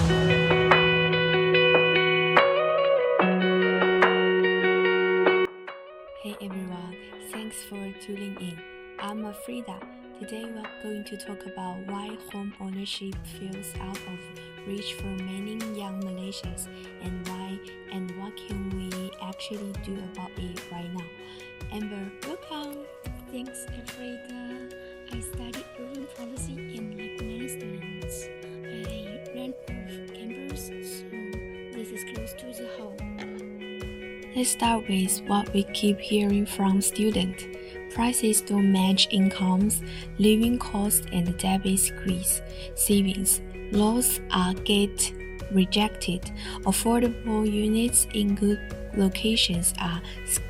Hey everyone, thanks for tuning in. I'm Frida. Today we're going to talk about why home ownership feels out of reach for many young Malaysians and what can we actually do about it right now. Amber, welcome. Thanks, Frida. I studied urban policy and like many students, I ran off campus, so this is close to the home. Let's start with what we keep hearing from students. Prices don't match incomes, living costs and debit squeeze, savings. Laws get rejected. Affordable units in good locations are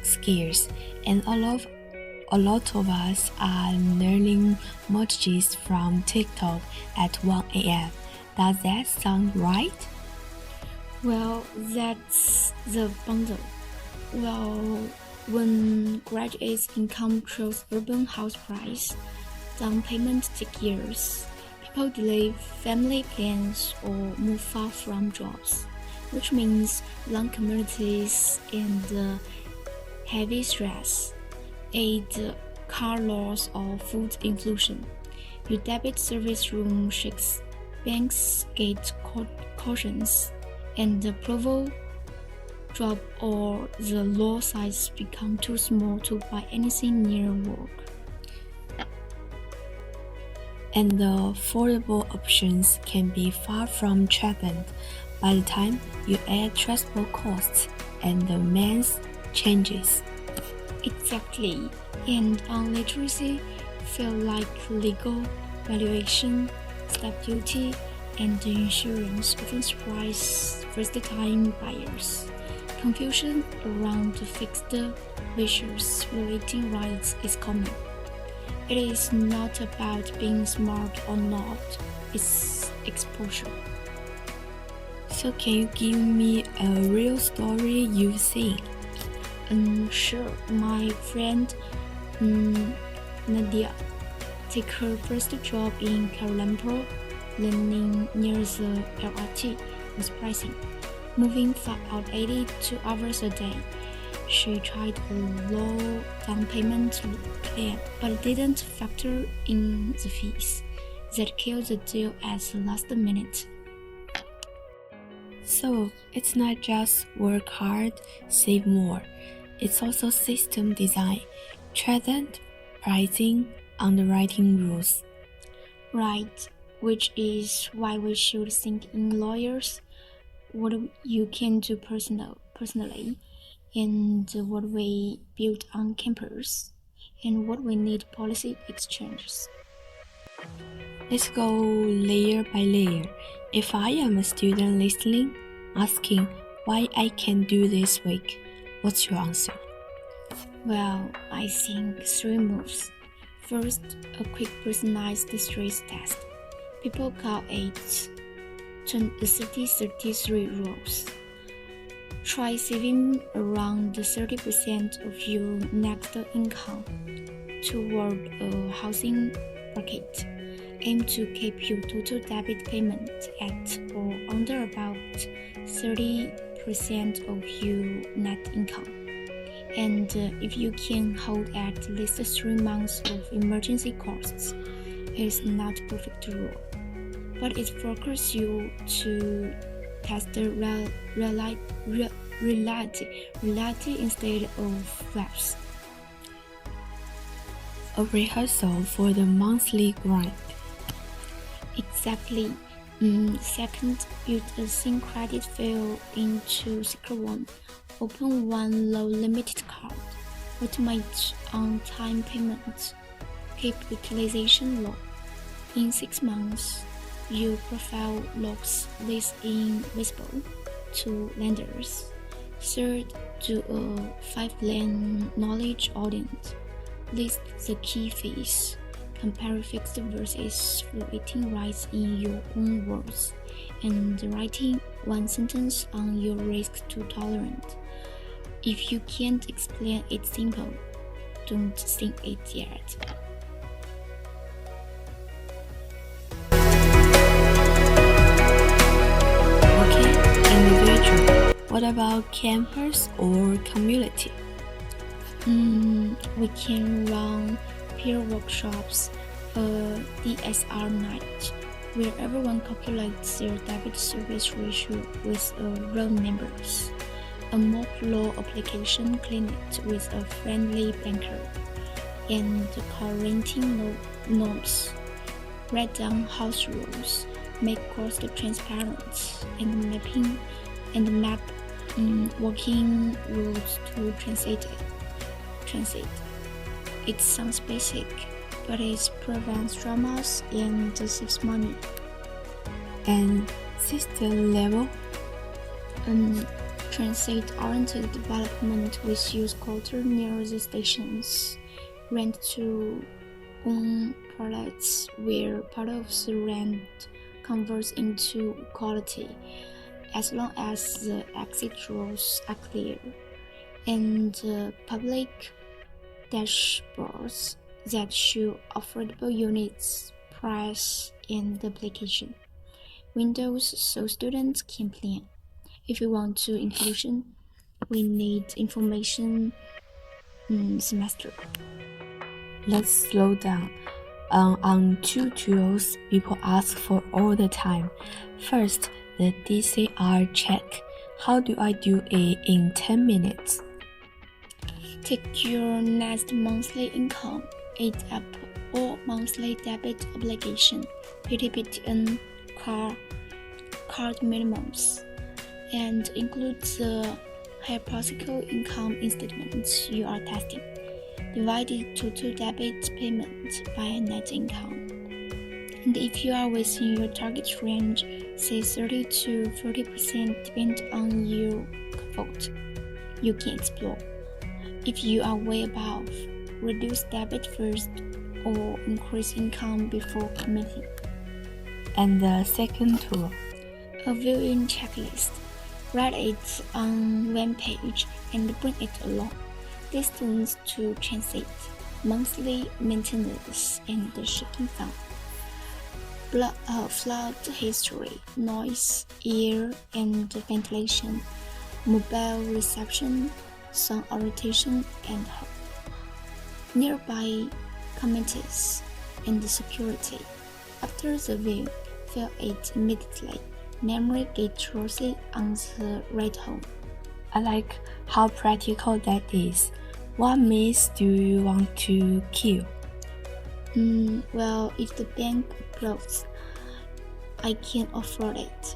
scarce, and a lot of us are learning mortgages from TikTok at 1 a.m. Does that sound right? Well, that's the bundle. Well, when graduates' income trails urban house price, down payment take years. People delay family plans or move far from jobs, which means long communities and heavy stress, aid car loss or food inflation. Your debit service room shakes, banks get cautions, and the approval drop or the lot size become too small to buy anything near work. And the affordable options can be far from threatened by the time you add transport costs and the math changes. Exactly, and on literacy feel like legal valuation, stamp duty, and the insurance often surprise first-time buyers. Confusion around fixed versus floating rights is common. It is not about being smart or not, it's exposure. So can you give me a real story you've seen? Sure, my friend Nadia took her first job in Kuala Lumpur, learning near the LRT was pricing. Moving far out 82 hours a day. She tried a low down payment plan, but didn't factor in the fees. That killed the deal at the last minute. So it's not just work hard, save more. It's also system design, threatened pricing, underwriting rules. Right, which is why we should think in lawyers, what you can do personally, and what we build on campus, and what we need policy exchanges. Let's go layer by layer. If I am a student listening, asking why I can do this week, what's your answer? Well, I think 3 moves. First, a quick personalized stress test. People call it 30-33 rules. Try saving around 30% of your next income toward a housing bracket. Aim to keep your total debit payment at or under about 30% of your net income. And if you can hold at least 3 months of emergency costs, it's not a perfect rule, but it focuses you to test the reality instead of flaps. A rehearsal for the monthly grind. Exactly. Second, build a SIM credit file into Secure One. Open one low limited card. Automate on-time payments. Keep utilization low. In 6 months, your profile looks less invisible to lenders. Third, do a 5-lane knowledge audit. List the key fees. Compare fixed versus floating rates in your own words, and writing 1 sentence on your risk to tolerance. If you can't explain it simple, don't think it yet. What about campus or community? We can run peer workshops, a DSR night, where everyone calculates their debit service ratio with real numbers, a mock law application clinic with a friendly banker, and quarantine norms. Write down house rules, make cost transparent, and map working rules to translate. It sounds basic, but it prevents dramas and saves money. And system level? Transit-oriented development with use culture near the stations. Rent to own products where part of the rent converts into quality, as long as the exit rules are clear. And public dashboards that show affordable units, price, and application windows so students can plan. If we want to inclusion, we need information semester. Let's slow down. On two tools people ask for all the time. First, the DCR check. How do I do it in 10 minutes? Take your next monthly income, add up all monthly debit obligation, PTPTN, card minimums, and include the hypothetical income statements you are testing. Divide it to two debit payments by net income. And if you are within your target range, say 30 to 40% depending on your vote, you can explore. If you are way above, reduce debit first or increase income before committing. And the second tool? A viewing checklist. Write it on one page and bring it along. Distance to transit, monthly maintenance, and shipping fund. Flood history, noise, air and ventilation, mobile reception, sun orientation, and nearby communities and security. After the view, fill it immediately. Memory get rosy on the ride home. I like how practical that is. What myths do you want to kill? Well, if the bank approves, I can afford it.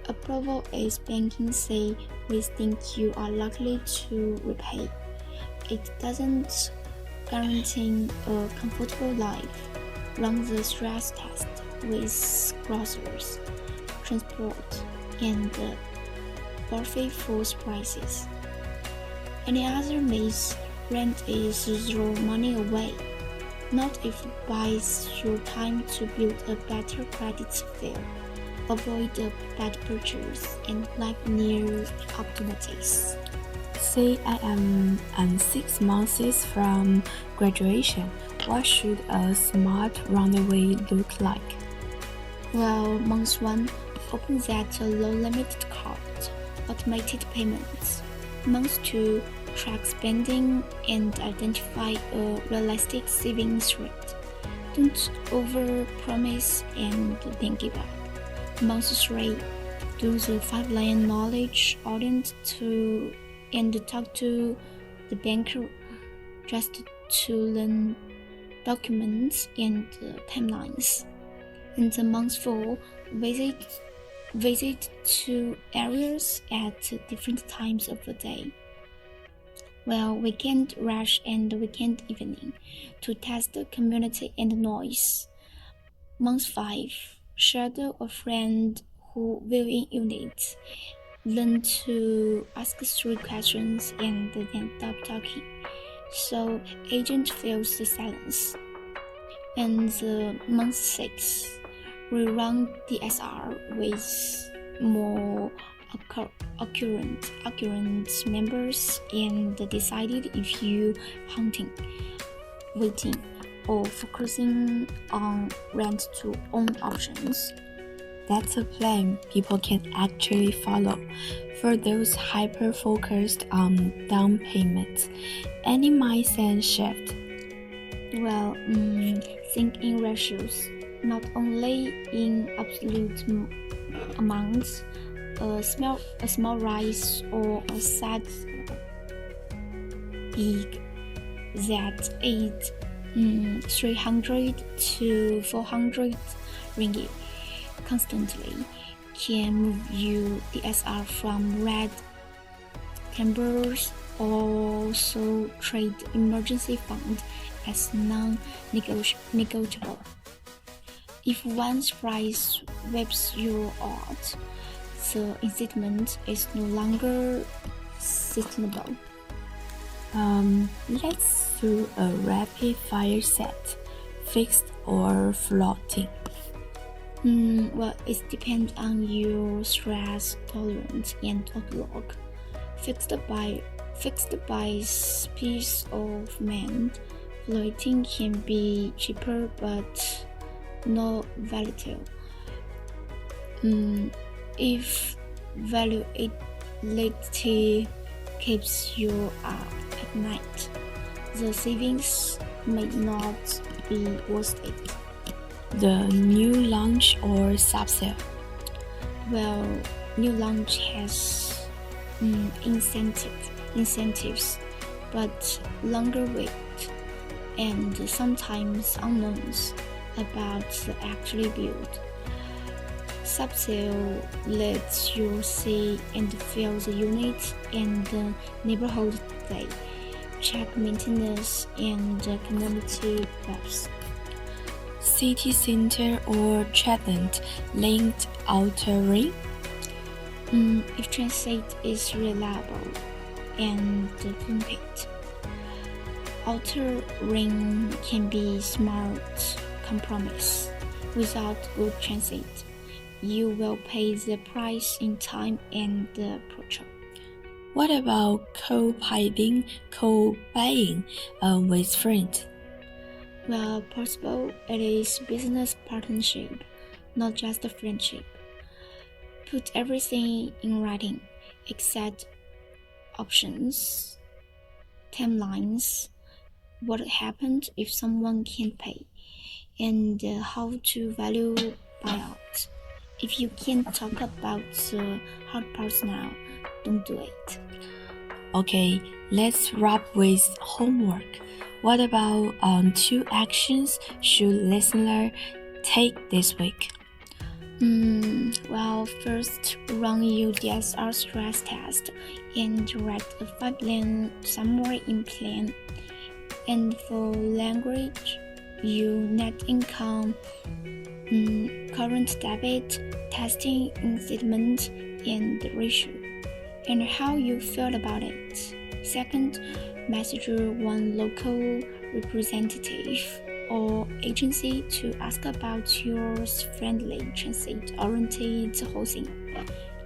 Approval is banking say we think you are likely to repay. It doesn't guarantee a comfortable life. Run the stress test with groceries, transport, and buffet food prices. Any other myth? Rent is throw money away. Not if it buys your time to build a better credit file. Avoid a bad purchase and live near opportunities. Say I am 6 months from graduation. What should a smart runaway look like? Well, month 1, open that low limited card, automated payments. Month 2, track spending and identify a realistic savings rate. Don't overpromise and then give up. Month 3, do the 5 line knowledge audit and talk to the banker just to learn documents and timelines. In the month 4, visit 2 areas at different times of the day. Well, weekend rush and weekend evening to test the community and noise. Month 5, shadow a friend who will in units. Learn to ask 3 questions and then stop talking, so agent feels the silence. And the month 6, we run DSR with more accurate members and decided if you hunting, waiting, or focusing on rent to own options. That's a plan people can actually follow. For those hyper-focused on down payments, any mindset shift? Well, think in ratios, not only in absolute amounts. A small rise or a sad big that aid 300 to 400 ringgit constantly can move you DSR from red numbers. Also trade emergency fund as non-negotiable. If one's price wipes you out, the incitement is no longer sustainable. Let's do a rapid fire set, fixed or floating. Well, it depends on your stress tolerance and outlook. Fixed by peace of mind. Floating can be cheaper but not volatile. If volatility keeps you up at night, the savings may not be worth it. The new launch or subsale? Well, new launch has incentives, but longer wait and sometimes unknowns about the actual build. Subsale lets you see and feel the unit and the neighborhood play, check maintenance and community webs. City center or Trident linked outer ring? If transit is reliable and complete, outer ring can be smart compromise. Without good transit, you will pay the price in time and petrol. What about co-buying with friends? Well, possible, it is business partnership, not just a friendship. Put everything in writing, except options, timelines, what happened if someone can't pay, and how to value buyout. If you can't talk about the hard parts now, don't do it. Okay, let's wrap with homework. What about 2 actions should listener take this week? Well, first, run your DSR stress test and write a 5-line summary in plan. And for language, your net income, current debit, testing statement, and ratio, and how you feel about it. Second, message one local representative or agency to ask about your friendly transit-oriented housing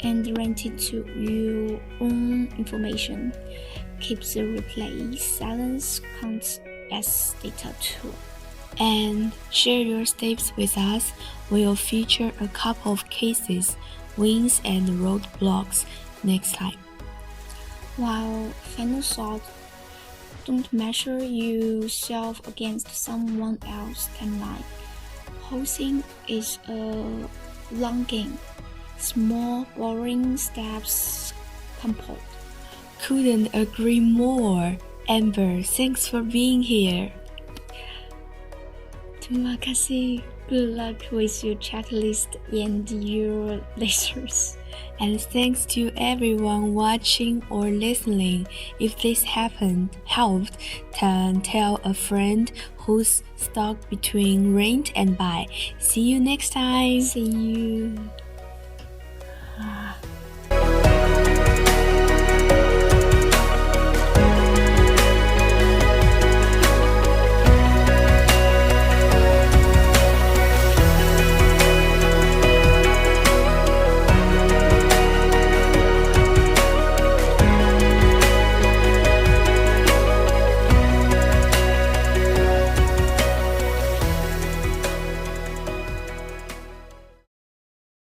and rent it to your own information. Keep the replay silence counts as data too. And share your steps with us. We'll feature a couple of cases, wins and roadblocks next time. While final thought, don't measure yourself against someone else's timeline. Housing is a long game. Small, boring steps compound. Couldn't agree more. Amber, thanks for being here. Terima kasih. Good luck with your checklist and your lectures. And thanks to everyone watching or listening. If this helped, tell a friend who's stuck between rent and buy. See you next time. See you.